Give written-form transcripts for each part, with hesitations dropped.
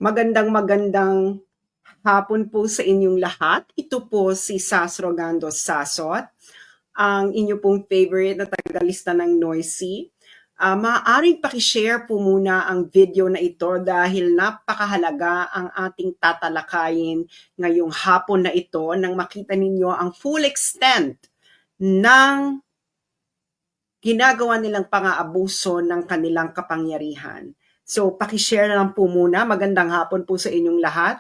Magandang hapon po sa inyong lahat. Ito po si Sas Rogando Sasot, ang inyo pong favorite na tagalista ng Noisy. Maaaring pakishare po muna ang video na ito dahil napakahalaga ang ating tatalakayin ngayong hapon na ito nang makita ninyo ang full extent ng ginagawa nilang pang-aabuso ng kanilang kapangyarihan. So, pakishare na lang po muna. Magandang hapon po sa inyong lahat.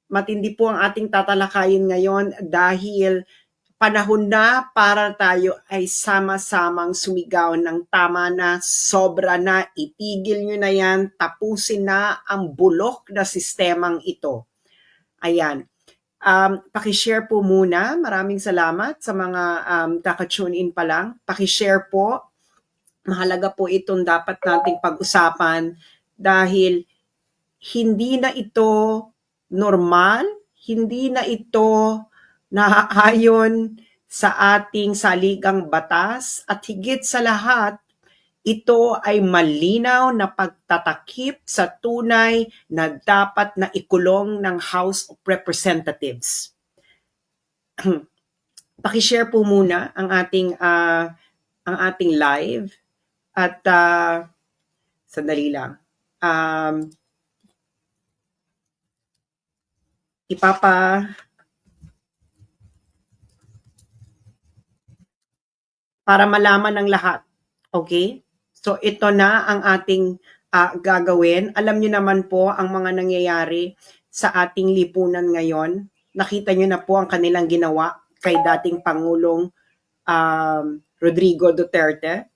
Matindi po ang ating tatalakayin ngayon dahil panahon na para tayo ay sama-samang sumigaw ng tama na, sobra na, itigil nyo na yan, tapusin na ang bulok na sistemang ito. Ayan. Pakishare po muna. Maraming salamat sa mga kaka-tune in pa lang. Pakishare po. Mahalaga po itong dapat nating pag-usapan dahil hindi na ito normal, hindi na ito naaayon sa ating saligang batas at higit sa lahat, ito ay malinaw na pagtatakip sa tunay na dapat na ikulong ng House of Representatives. Pakishare po muna ang ating live at sandali lang. Para malaman ng lahat. Okay? So ito na ang ating gagawin. Alam niyo naman po ang mga nangyayari sa ating lipunan ngayon. Nakita niyo na po ang kanilang ginawa kay dating Pangulong Rodrigo Duterte.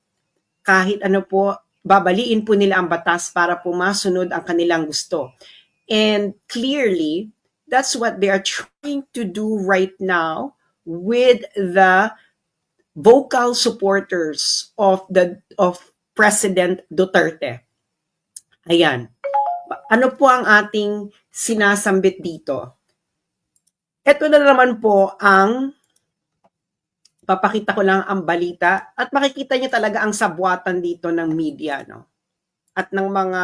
Kahit ano po, babaliin po nila ang batas para po masunod ang kanilang gusto. And clearly, that's what they are trying to do right now with the vocal supporters of President Duterte. Ayan. Ano po ang ating sinasambit dito? Ito na naman po ang papakita ko lang ang balita at makikita niyo talaga ang sabwatan dito ng media, no? At ng mga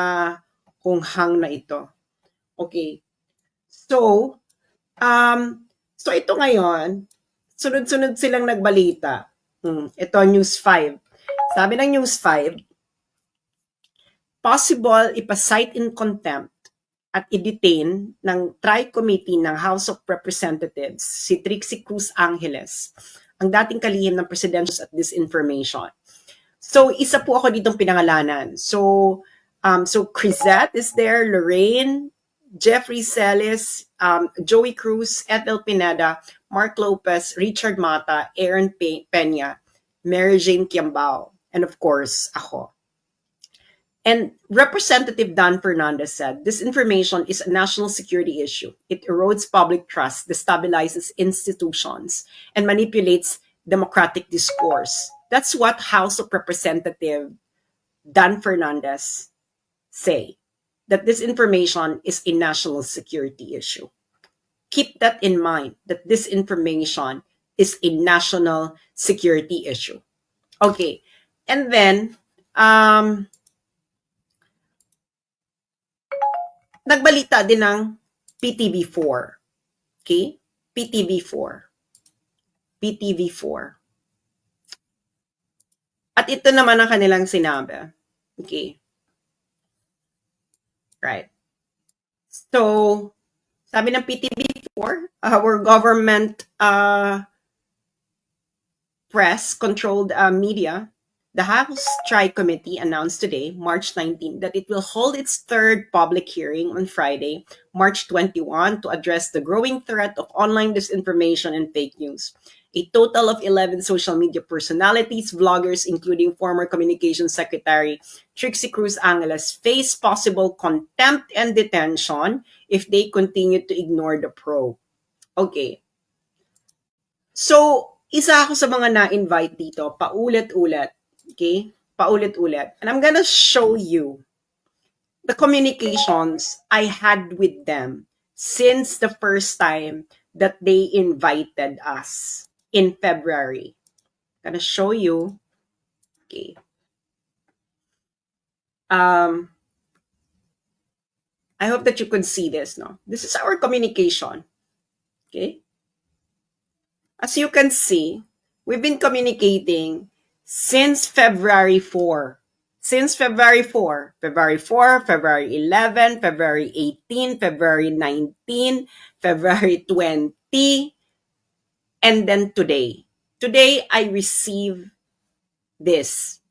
hunghang na ito. Okay. So ito ngayon, sunod-sunod silang nagbalita. Ito, News 5. Sabi ng News 5, possible ipasight in contempt at i-detain ng Tri-Committee ng House of Representatives si Trixie Cruz Angeles, ang dating kalihim ng Presidential at Disinformation. So, isa po ako ditong pinangalanan. So Crisette is there, Lorraine, Jeffrey Celis, Joey Cruz, Ethel Pineda, Mark Lopez, Richard Mata, Aaron Peña, Mary Jane Kiambao, and of course, ako. And Representative Dan Fernandez said, this information is a national security issue. It erodes public trust, destabilizes institutions, and manipulates democratic discourse. That's what House of Representative Dan Fernandez say, that this information is a national security issue. Keep that in mind, that this information is a national security issue. Okay, and then, nagbalita din ng PTV4. Okay? PTV4. At ito naman ang kanilang sinabi. Okay. Right. So, sabi ng PTV4, our government press-controlled media, the House Tri-Committee announced today, March 19, that it will hold its third public hearing on Friday, March 21, to address the growing threat of online disinformation and fake news. A total of 11 social media personalities, vloggers, including former Communications Secretary Trixie Cruz Angeles, face possible contempt and detention if they continue to ignore the probe. Okay. So, isa ako sa mga na-invite dito, paulit-ulit. Okay? Paulit-ulit. And I'm gonna show you the communications I had with them since the first time that they invited us in February. I'm gonna show you. Okay. I hope that you could see this. No, this is our communication. Okay, as you can see, we've been communicating since February 4. Since February 4, February 4, February 11, February 18, February 19, February 20, and then today. Today, I receive this.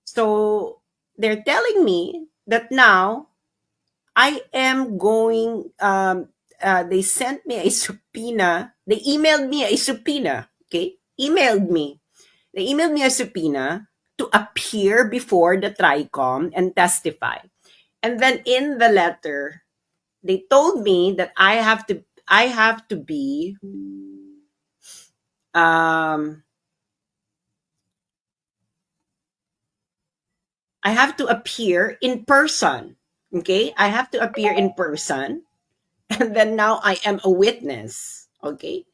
So they're telling me that now I am going, they sent me a subpoena. They emailed me a subpoena. Okay? Emailed me. They emailed me a subpoena to appear before the TRICOM and testify. And then in the letter, they told me that I have to be um, I have to appear in person. Okay? I have to appear in person. And then now I am a witness. Okay?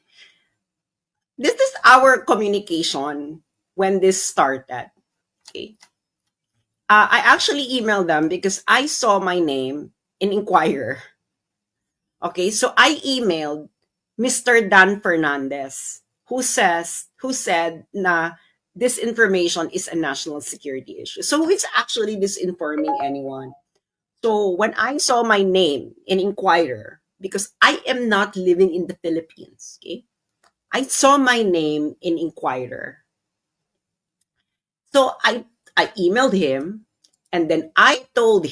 This is our communication when this started. Okay? I actually emailed them because I saw my name in Inquirer. Okay? So I emailed Mr. Dan Fernandez who said na this information is a national security issue. So who is actually disinforming anyone? So when I saw my name in Inquirer, because I am not living in the Philippines, okay? I saw my name in Inquirer. So I emailed him and then I told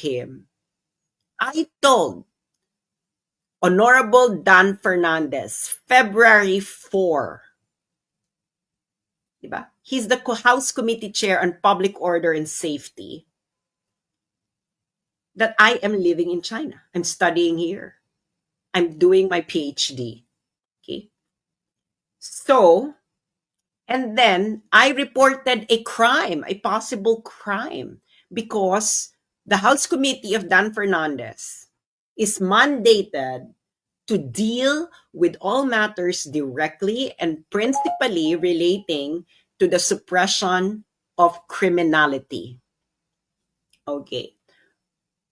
Honorable Dan Fernandez, February 4, diba? He's the House Committee Chair on Public Order and Safety, that I am living in China. I'm studying here. I'm doing my PhD. Okay. So, and then I reported a crime, a possible crime, because the House Committee of Dan Fernandez is mandated to deal with all matters directly and principally relating to the suppression of criminality. Okay.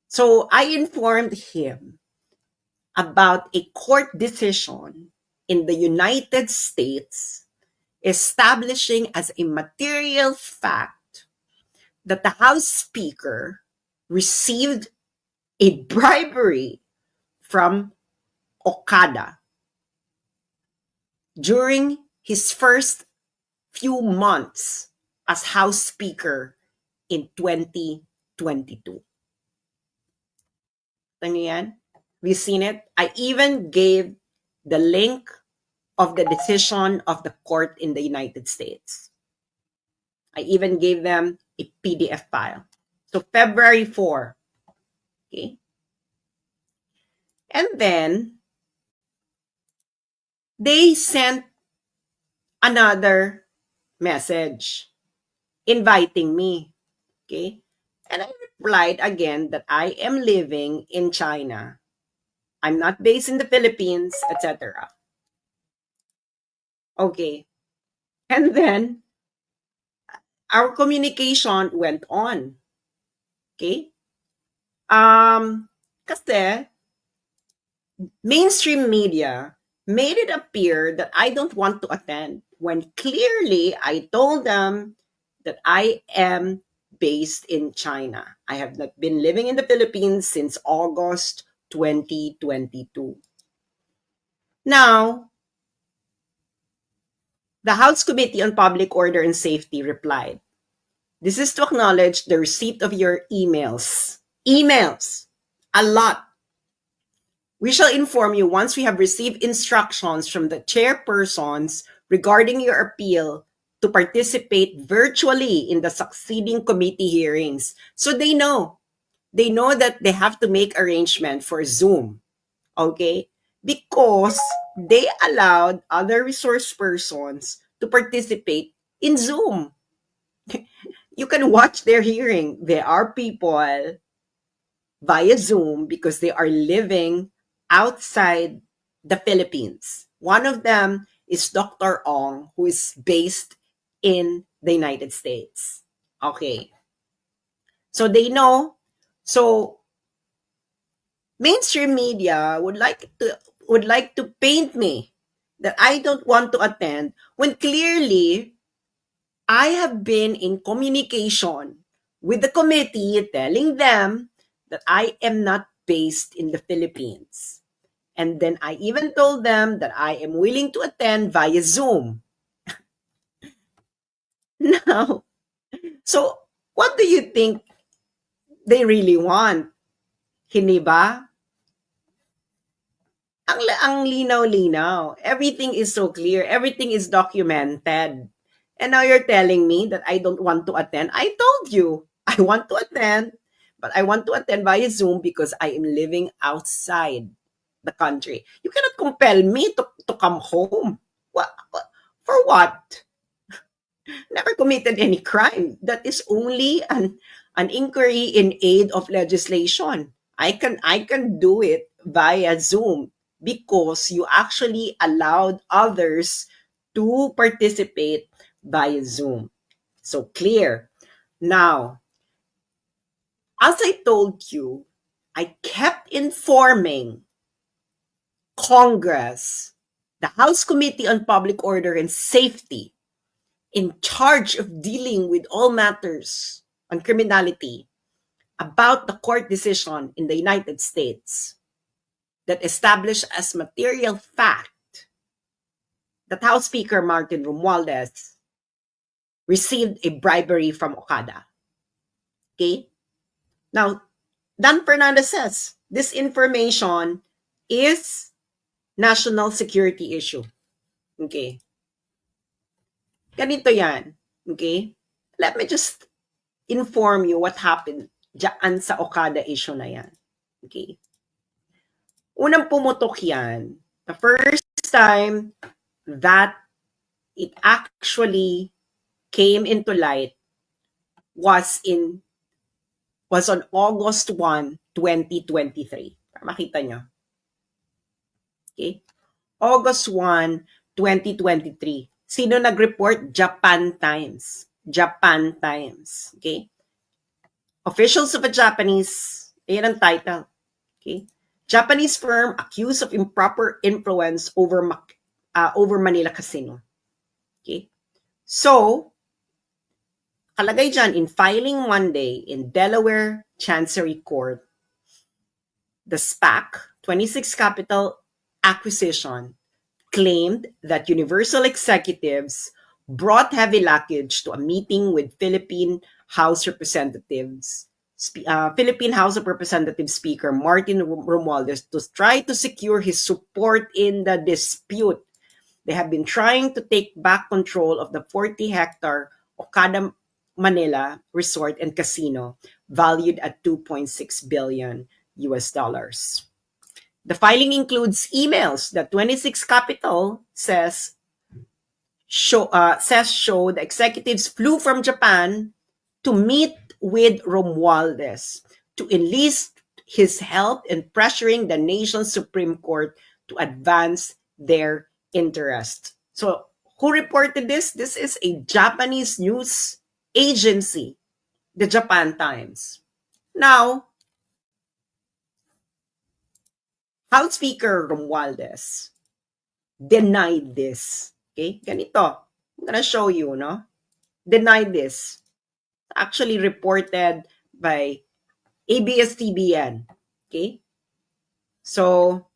So I informed him about a court decision in the United States establishing as a material fact that the House Speaker received a bribery from Okada during his first few months as House Speaker in 2022. Ano yan? Have you seen it? I even gave the link of the decision of the court in the United States. I even gave them a PDF file. So February 4. Okay. And then they sent another message inviting me. Okay. And I replied again that I am living in China. I'm not based in the Philippines, etc. Okay. And then our communication went on. Okay? Kasi mainstream media made it appear that I don't want to attend when clearly I told them that I am based in China. I have not been living in the Philippines since August 2022. Now, the House Committee on Public Order and Safety replied, "This is to acknowledge the receipt of your emails." Emails! A lot. "We shall inform you once we have received instructions from the chairpersons regarding your appeal to participate virtually in the succeeding committee hearings." So they know. They know that they have to make arrangement for Zoom. Okay? Because they allowed other resource persons to participate in Zoom. You can watch their hearing. There are people via Zoom because they are living outside the Philippines. One of them is Dr. Ong, who is based in the United States. Okay. So they know. So mainstream media would like to paint me that I don't want to attend when clearly I have been in communication with the committee telling them that I am not based in the Philippines. And then I even told them that I am willing to attend via Zoom. Now, so what do you think they really want? Hindi ba? Ang linaw-linaw. Everything is so clear. Everything is documented. And now you're telling me that I don't want to attend. I told you I want to attend, but I want to attend via Zoom because I am living outside the country. You cannot compel me to come home. For what? Never committed any crime. That is only an inquiry in aid of legislation. I can do it via Zoom because you actually allowed others to participate via Zoom. So clear. Now, as I told you, I kept informing Congress, the House Committee on Public Order and Safety, in charge of dealing with all matters on criminality, about the court decision in the United States that established as material fact that House Speaker Martin Romualdez received a bribery from Okada. Okay? Now, Dan Fernandez says this information is national security issue. Okay? Ganito yan. Okay? Let me just inform you what happened dyan sa Okada issue na yan. Okay? Unang pumutok yan, the first time that it actually came into light was on August 1, 2023. Para makita nyo. Okay? August 1, 2023. Sino nag-report? Japan Times. Japan Times. Okay? Officials of a Japanese, ayan ang title. Okay? Japanese firm accused of improper influence over Manila Casino. Okay? So, kalagay dyan, in filing Monday in Delaware Chancery Court, the SPAC, 26 Capital Acquisition, claimed that Universal executives brought heavy luggage to a meeting with Philippine House of Representatives Speaker Martin Romualdez to try to secure his support in the dispute. They have been trying to take back control of the 40-hectare Okada Manila Resort and Casino, valued at $2.6 billion US dollars. The filing includes emails that 26 Capital says show the executives flew from Japan to meet with Romualdez to enlist his help in pressuring the nation's Supreme Court to advance their interest. So, who reported this? This is a Japanese news agency, the Japan Times. Now, House Speaker Romualdez denied this. Okay? Ganito. I'm gonna show you, no? Denied this. Actually reported by ABS-CBN. Okay? So,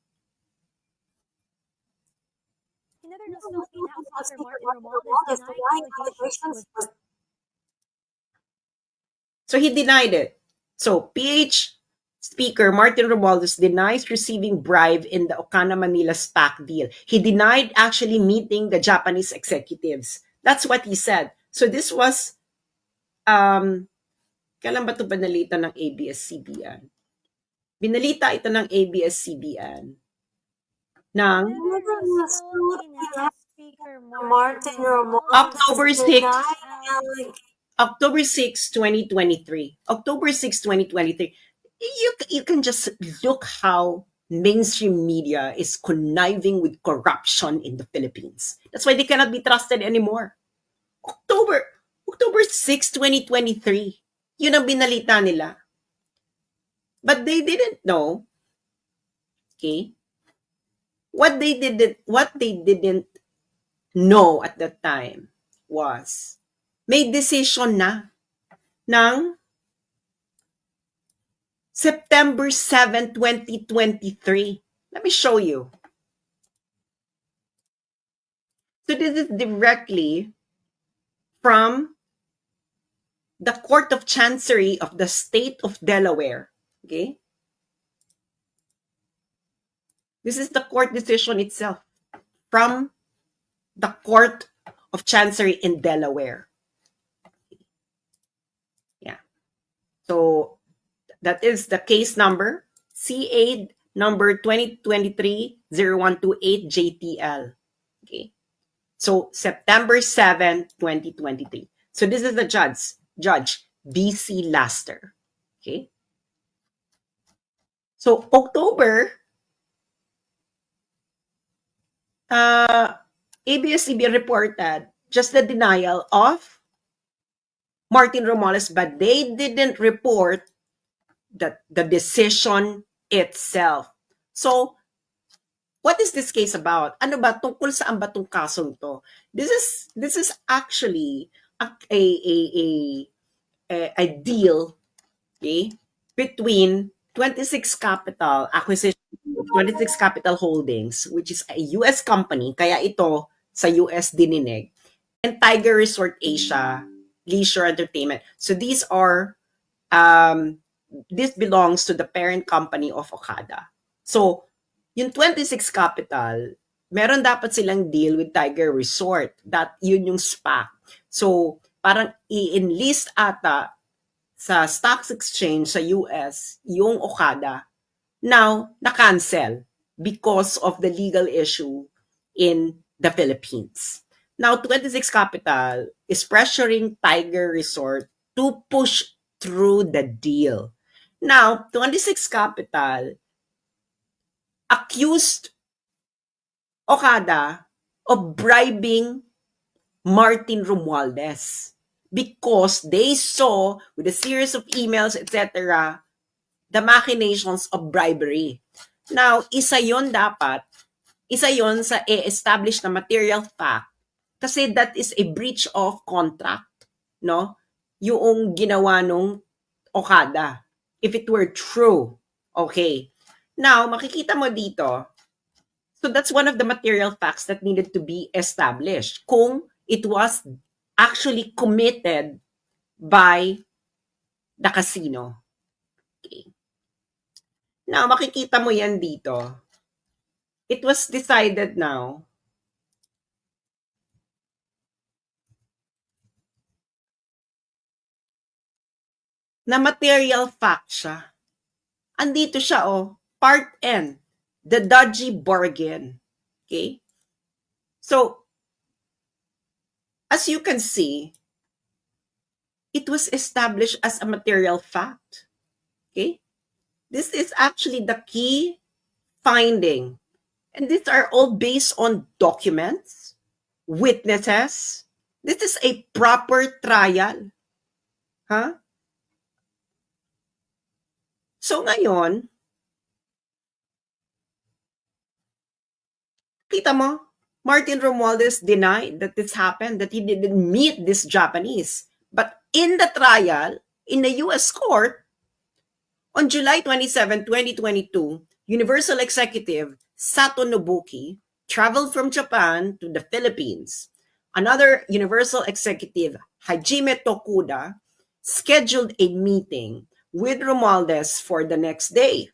In other news, Philippine House Speaker Martin Romualdez denied allegations. So he denied it. So PH Speaker Martin Romualdez denies receiving bribe in the Okada Manila SPAC deal. He denied actually meeting the Japanese executives. That's what he said. So this was, kailan ba ito binalita ng ABS-CBN? Binalita ito ng ABS-CBN ng Martin Romualdez October 6, October 6, 2023. October 6, 2023. You can just look how mainstream media is conniving with corruption in the Philippines. That's why they cannot be trusted anymore. October 6, 2023. Yun ang binalita nila. But they didn't know Okay? What they didn't know at that time was may decision na ng September 7, 2023. Let me show you. So this is directly from the Court of Chancery of the State of Delaware. Okay? This is the court decision itself from the Court of Chancery in Delaware. Yeah. So that is the case number CA number 2023-0128 JTL. Okay. So September 7, 2023. So this is the Judge BC Laster. Okay. So October, ABS-CBN reported just the denial of Martin Romualdez, but they didn't report the decision itself. So, what is this case about? Ano ba? Tungkol saan ba itong kasong to? This is actually a deal, okay, between 26 Capital Acquisition, 26 Capital Holdings, which is a US company, kaya ito sa US dininig, and Tiger Resort Asia Leisure Entertainment. So these are this belongs to the parent company of Okada. So, yung 26 Capital, meron dapat silang deal with Tiger Resort. Yun yung SPAC. So, parang i-enlist ata sa stock exchange sa US yung Okada. Now, na-cancel because of the legal issue in the Philippines. Now, 26 Capital is pressuring Tiger Resort to push through the deal. Now, 26 Capital accused Okada of bribing Martin Romualdez because they saw with a series of emails, etc., the machinations of bribery. Now, isa yon sa establish na material fact kasi that is a breach of contract, no? Yung ginawa nung Okada. If it were true. Okay. Now, makikita mo dito, so that's one of the material facts that needed to be established. Kung it was actually committed by the casino. Okay. Now, makikita mo yan dito. It was decided now na material fact siya. Andito siya, Part N, the dodgy bargain. Okay? So, as you can see, it was established as a material fact. Okay? This is actually the key finding. And these are all based on documents, witnesses. This is a proper trial. Huh? So ngayon, kita mo, Martin Romualdez denied that this happened, that he didn't meet this Japanese. But in the trial, in the US court, on July 27, 2022, Universal Executive Sato Nobuki traveled from Japan to the Philippines. Another Universal Executive, Hajime Tokuda, scheduled a meeting with Romualdez for the next day.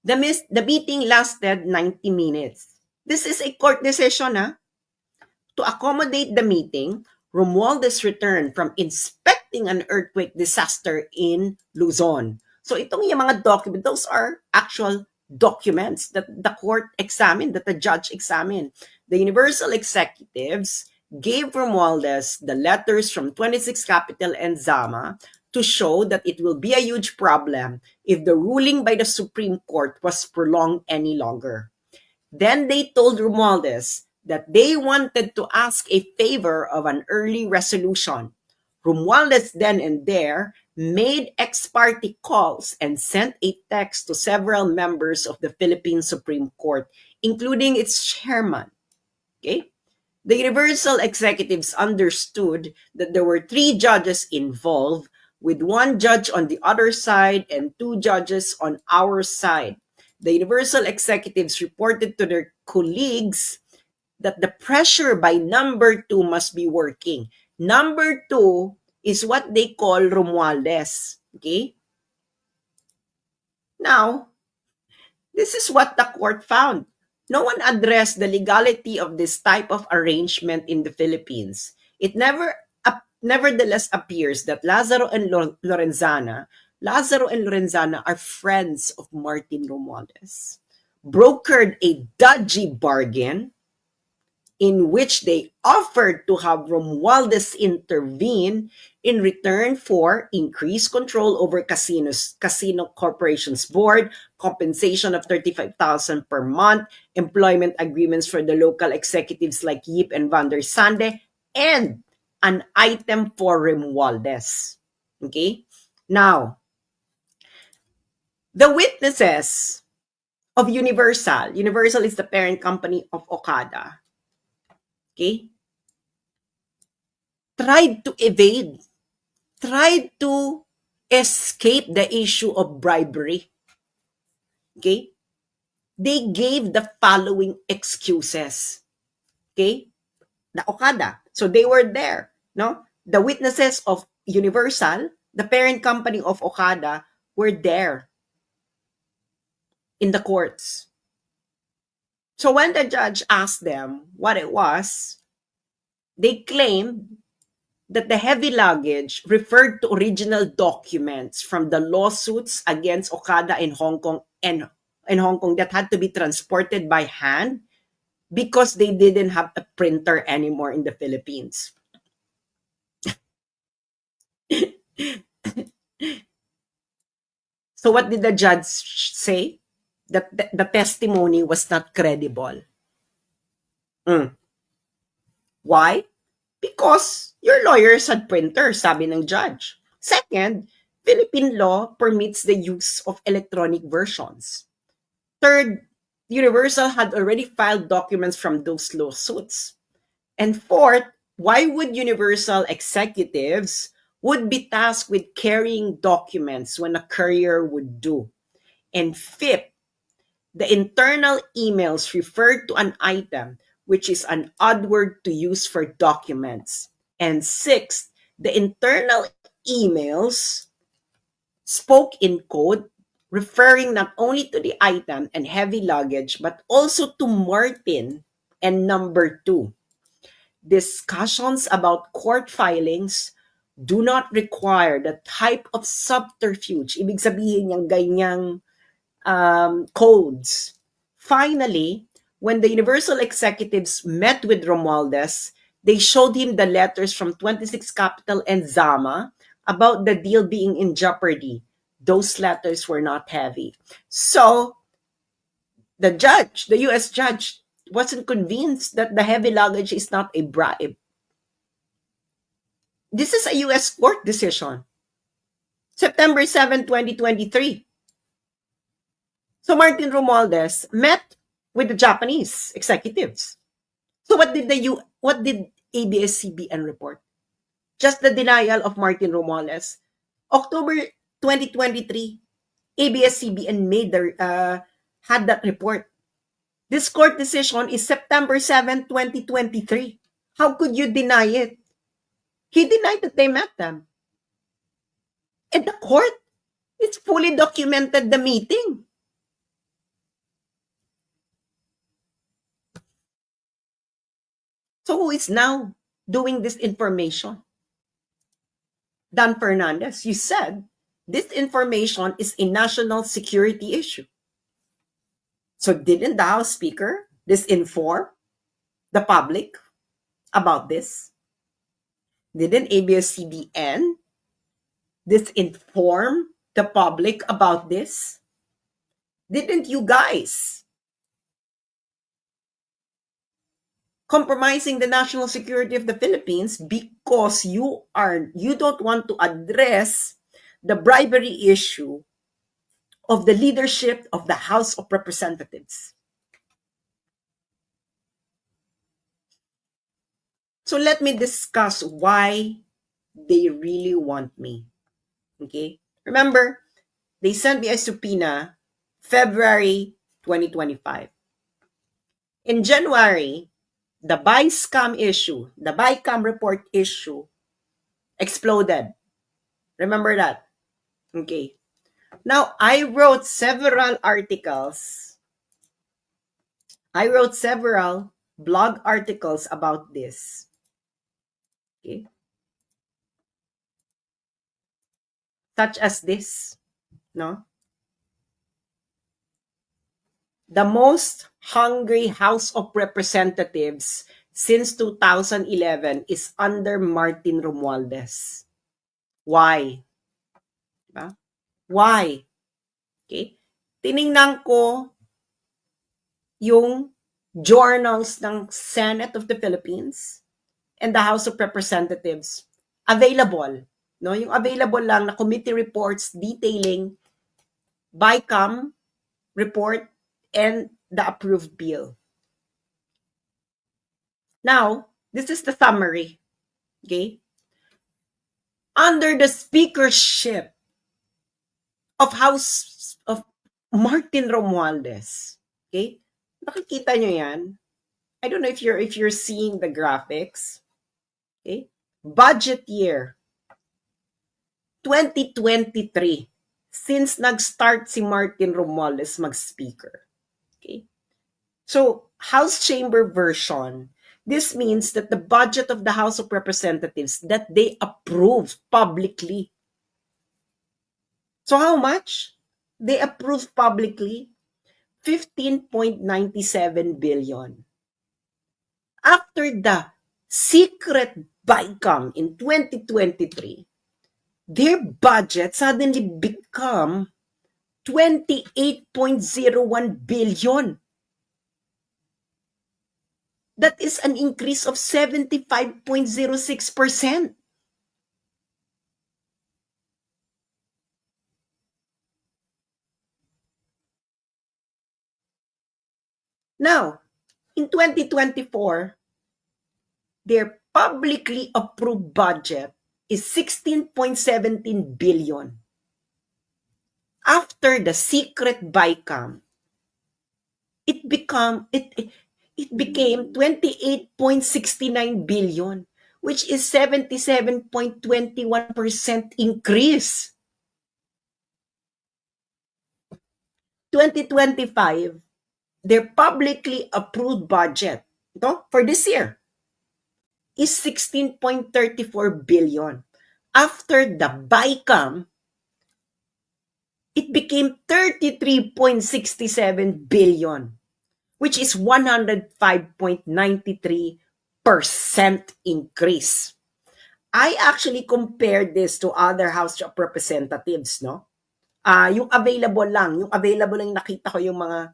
The meeting lasted 90 minutes. This is a court decision. To accommodate the meeting, Romualdez returned from inspecting an earthquake disaster in Luzon. So itong yung mga documents, those are actual documents that the court examined, that the judge examined. The Universal Executives gave Romualdez the letters from 26 Capital and Zama to show that it will be a huge problem if the ruling by the Supreme Court was prolonged any longer. Then they told Romualdez that they wanted to ask a favor of an early resolution. Romualdez then and there made ex parte calls and sent a text to several members of the Philippine Supreme Court, including its chairman. Okay? The Universal executives understood that there were 3 judges involved, with 1 judge on the other side and 2 judges on our side. The Universal executives reported to their colleagues that the pressure by number 2 must be working. Number 2 is what they call Romualdez. Okay? Now, this is what the court found. No one addressed the legality of this type of arrangement in the Philippines. It nevertheless appears that Lazaro and Lorenzana are friends of Martin Romualdez, brokered a dodgy bargain in which they offered to have Romualdez intervene in return for increased control over Casino Corporation's board, compensation of 35,000 per month, employment agreements for the local executives like Yip and Van der Sande, and an item for Romualdez. Okay? Now, the witnesses of Universal is the parent company of Okada, okay, tried to escape the issue of bribery. Okay? They gave the following excuses. Okay? The Okada. So they were there. No? The witnesses of Universal, the parent company of Okada, were there in the courts. So when the judge asked them what it was, they claimed that the heavy luggage referred to original documents from the lawsuits against Okada in Hong Kong that had to be transported by hand because they didn't have a printer anymore in the Philippines. So what did the judge say? That the testimony was not credible. Why? Because your lawyers had printers, sabi ng judge. Second, Philippine law permits the use of electronic versions. Third, Universal had already filed documents from those lawsuits. And fourth, why would Universal executives would be tasked with carrying documents when a courier would do? And fifth, the internal emails referred to an item, which is an odd word to use for documents. And sixth, the internal emails spoke in code, referring not only to the item and heavy luggage, but also to Martin and number 2. Discussions about court filings do not require the type of subterfuge. Ibig sabihin yung ganyang codes. Finally, when the Universal executives met with Romualdez, they showed him the letters from 26 Capital and Zama about the deal being in jeopardy. Those letters were not heavy. So, the U.S. judge, wasn't convinced that the heavy luggage is not a bribe. This is a U.S. court decision. September 7, 2023. So Martin Romualdez met with the Japanese executives. So what did ABS-CBN report? Just the denial of Martin Romualdez. October 2023, ABS-CBN had that report. This court decision is September 7, 2023. How could you deny it? He denied that they met them. And the court, it's fully documented the meeting. So who is now doing this information? Dan Fernandez, you said this information is a national security issue. So didn't the House Speaker disinform the public about this? Didn't ABS-CBN disinform the public about this? Didn't you guys compromising the national security of the Philippines because you don't want to address the bribery issue of the leadership of the House of Representatives. So let me discuss why they really want me. Okay? Remember, they sent me a subpoena February 2025. In January, the BICAM issue, the BICAM report issue exploded. Remember that? Okay. Now, I wrote several articles. I wrote several blog articles about this. Okay. Such as this, no? The most hungry House of Representatives since 2011 is under Martin Romualdez. Why? Diba? Why? Okay? Tiningnan ko yung journals ng Senate of the Philippines and the House of Representatives available. No, yung available lang na committee reports detailing BICAM report and the approved bill. Now, this is the summary. Okay? Under the speakership of House of Martin Romualdez. Okay? Nakikita nyo yan? I don't know if you're seeing the graphics. Okay? Budget year 2023, since nag-start si Martin Romualdez mag-speaker. Okay? So, House Chamber version, this means that the budget of the House of Representatives that they approved publicly. So how much? They approved publicly 15.97 billion. After the secret BICAM in 2023, their budget suddenly become 28.01 billion. That is an increase of 75.06%. Now, in 2024, their publicly approved budget is 16.17 billion. After the secret BICAM, it became 28.69 billion, which is 77.21% increase. 2025, their publicly approved budget for this year is 16.34 billion. After the BICAM, it became 33.67 billion, which is 105.93% increase. I actually compared this to other House of Representatives, no? Yung available lang nakita ko yung mga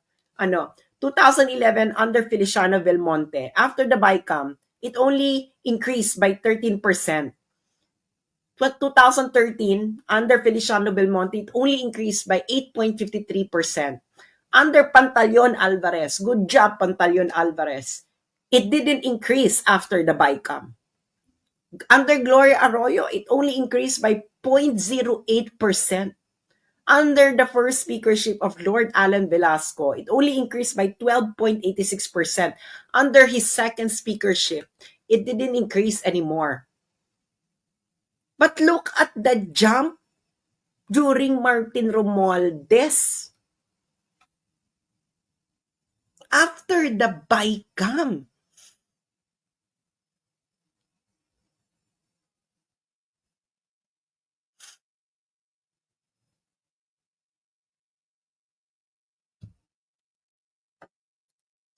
2011 under Feliciano Belmonte. After the BICAM, it only increased by 13%. 2013, under Feliciano Belmonte, it only increased by 8.53%. Under Pantaleon Alvarez, good job Pantaleon Alvarez, it didn't increase after the BICAM. Under Gloria Arroyo, it only increased by 0.08%. Under the first speakership of Lord Alan Velasco, it only increased by 12.86%. Under his second speakership, it didn't increase anymore. But look at the jump during Martin Romualdez. After the BICAM.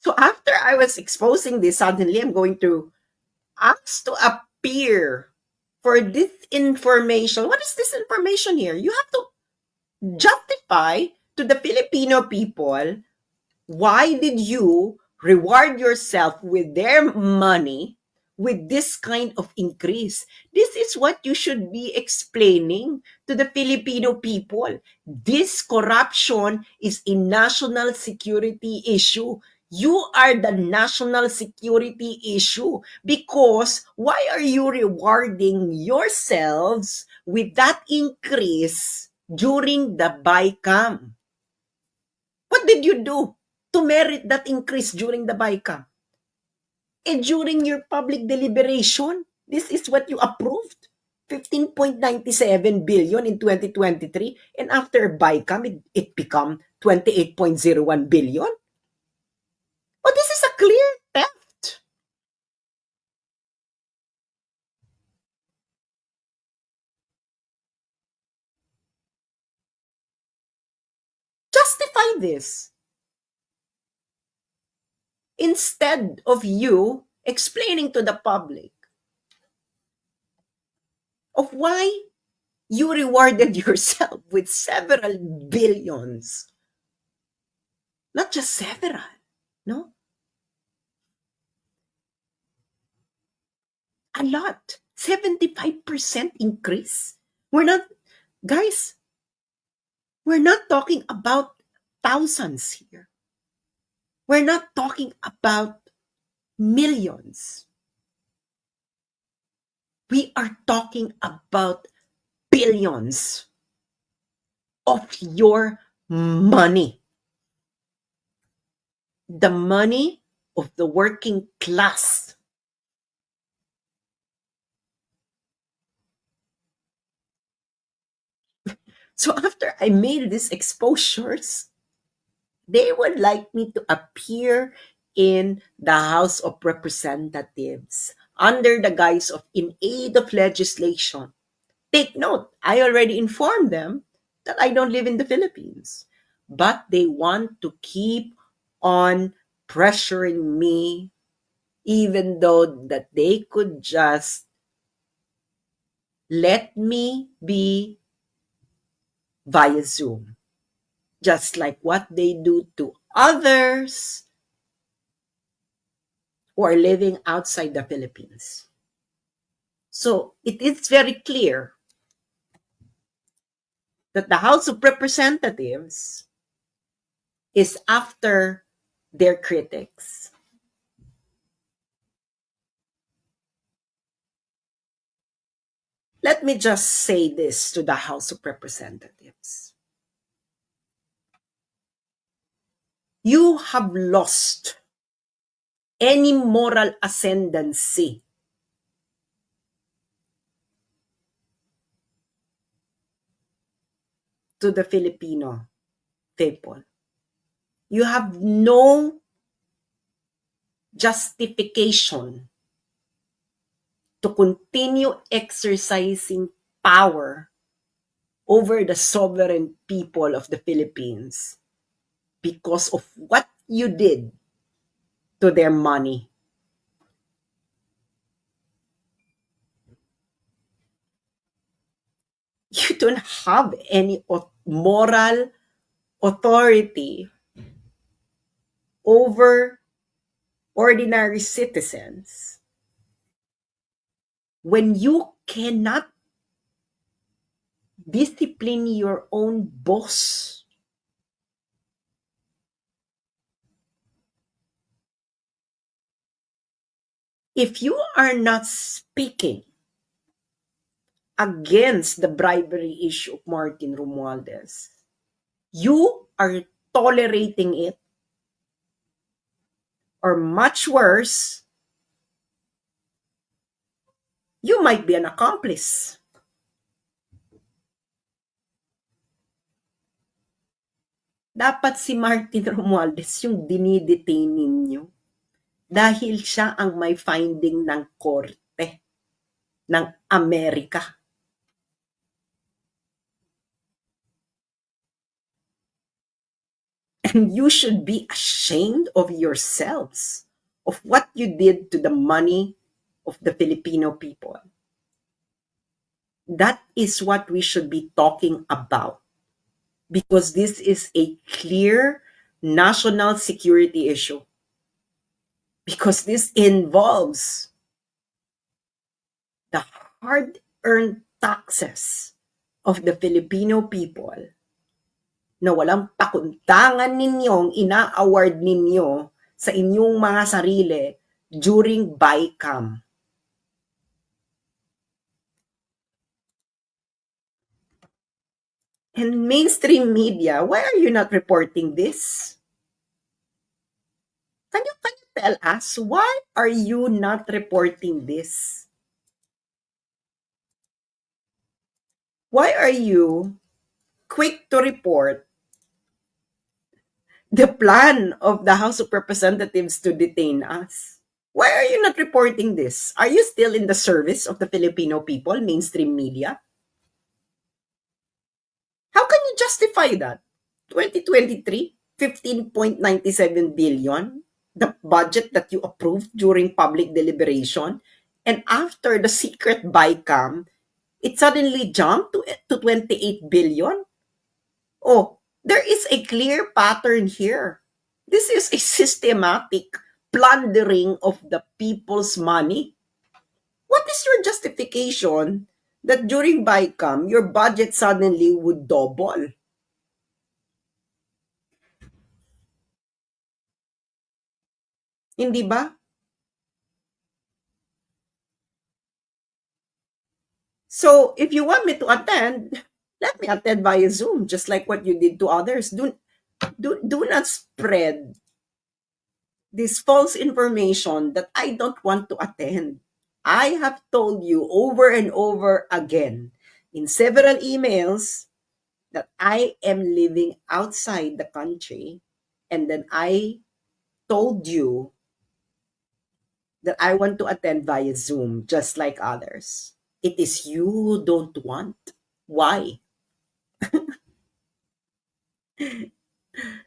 So after I was exposing this, suddenly I'm going to ask to appear for this information. What is this information here? You have to justify to the Filipino people, why did you reward yourself with their money with this kind of increase? This is what you should be explaining to the Filipino people. This corruption is a national security issue. You are the national security issue, because why are you rewarding yourselves with that increase during the BICAM? What did you do to merit that increase during the BICAM? And during your public deliberation, this is what you approved. 15.97 billion in 2023, and after BICAM, it become 28.01 billion. Oh, this is a clear theft. Justify this instead of you explaining to the public of why you rewarded yourself with several billions. Not just several, no? A lot. 75% increase. Guys, we're not talking about thousands here. We're not talking about millions. We are talking about billions of your money. The money of the working class. So after I made these exposures, they would like me to appear in the House of Representatives under the guise of in aid of legislation. Take note, I already informed them that I don't live in the Philippines, but they want to keep on pressuring me, even though that they could just let me be via Zoom, just like what they do to others who are living outside the Philippines. So it is very clear that the House of Representatives is after their critics. Let me just say this to the House of Representatives. You have lost any moral ascendancy to the Filipino people. You have no justification to continue exercising power over the sovereign people of the Philippines because of what you did to their money. You don't have any moral authority over ordinary citizens when you cannot discipline your own boss. If you are not speaking against the bribery issue of Martin Romualdez, you are tolerating it, or much worse, you might be an accomplice. Dapat si Martin Romualdez yung dinidetain ninyo dahil siya ang may finding ng korte ng Amerika. And you should be ashamed of yourselves, of what you did to the money of the Filipino people. That is what we should be talking about, because this is a clear national security issue. Because this involves the hard-earned taxes of the Filipino people na walang pakundangan ninyong ina-award ninyo sa inyong mga sarili during BICAM. And mainstream media, why are you not reporting this? Can you tell us, why are you not reporting this? Why are you quick to report the plan of the House of Representatives to detain us? Why are you not reporting this? Are you still in the service of the Filipino people, mainstream media? How can you justify that? 2023, 15.97 billion, the budget that you approved during public deliberation, and after the secret BICAM, it suddenly jumped to 28 billion? Oh, there is a clear pattern here. This is a systematic plundering of the people's money. What is your justification that during BICAM, your budget suddenly would double? Hindi ba? So, if you want me to attend, let me attend via Zoom, just like what you did to others. Do not spread this false information that I don't want to attend. I have told you over and over again in several emails that I am living outside the country, and then I told you that I want to attend via Zoom just like others. It is you who don't want. Why?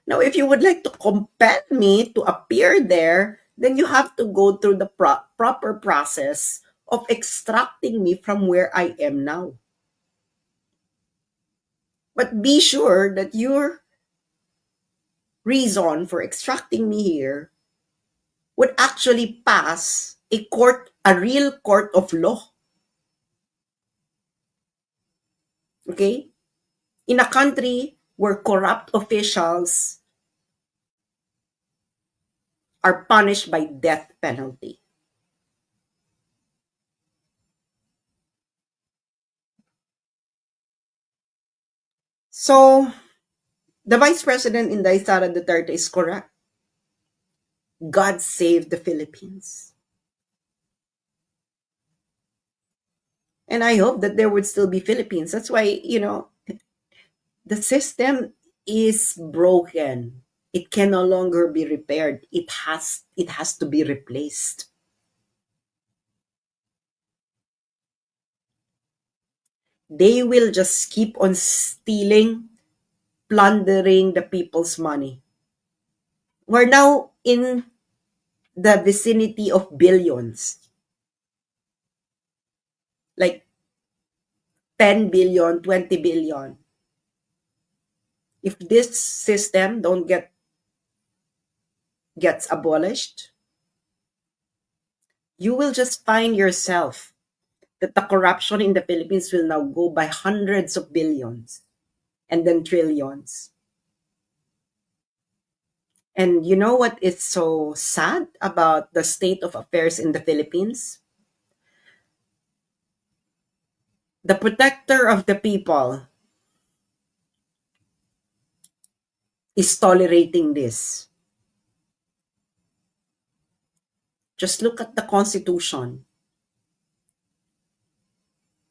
Now, if you would like to compel me to appear there, then you have to go through the proper process of extracting me from where I am now. But be sure that your reason for extracting me here would actually pass a real court of law. Okay? In a country where corrupt officials are punished by death penalty. So, the Vice President Inday Sara Duterte is correct. God save the Philippines. And I hope that there would still be Philippines. That's why, the system is broken. It can no longer be repaired. It has to be replaced. They will just keep on stealing, plundering the people's money. We're now in the vicinity of billions. Like 10 billion, 20 billion. If this system don't gets abolished, you will just find yourself that the corruption in the Philippines will now go by hundreds of billions and then trillions. And you know what is so sad about the state of affairs in the Philippines? The protector of the people is tolerating this. Just look at the Constitution.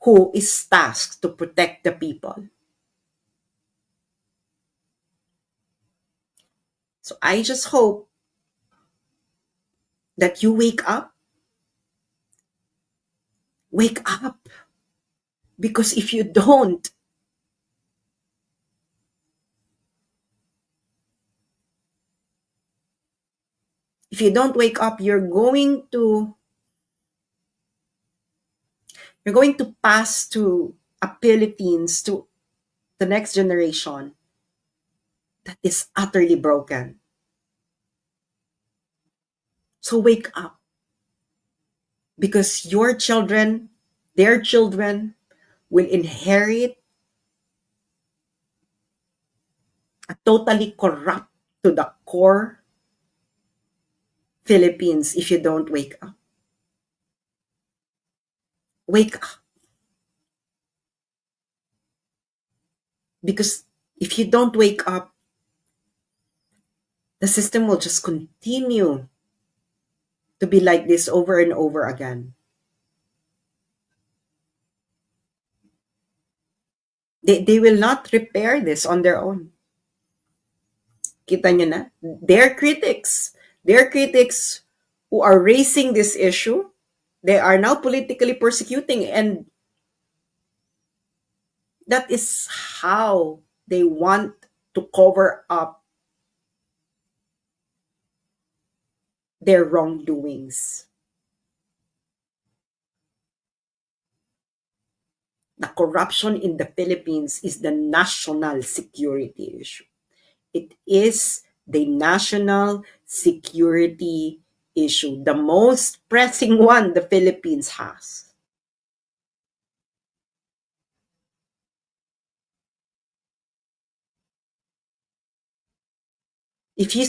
Who is tasked to protect the people? So I just hope that you wake up. Wake up. Because if you don't, wake up, you're going to pass to a Philippines, to the next generation that is utterly broken. So wake up. Because your children their children will inherit a totally corrupt to the core Philippines if you don't wake up. Wake up. Because if you don't wake up, the system will just continue to be like this over and over again. They will not repair this on their own. Kita nyo na? Their critics who are raising this issue, they are now politically persecuting, and that is how they want to cover up their wrongdoings. The corruption in the Philippines is the national security issue. It is the national security issue, the most pressing one the Philippines has. If you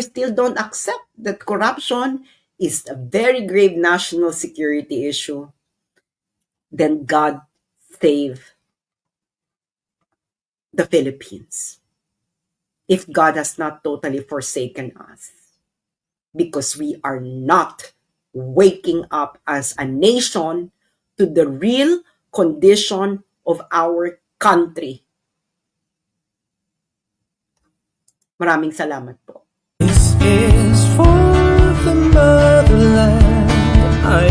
still don't accept that corruption is a very grave national security issue, then God save the Philippines. If God has not totally forsaken us, because we are not waking up as a nation to the real condition of our country. Maraming salamat po. This is for the motherland. I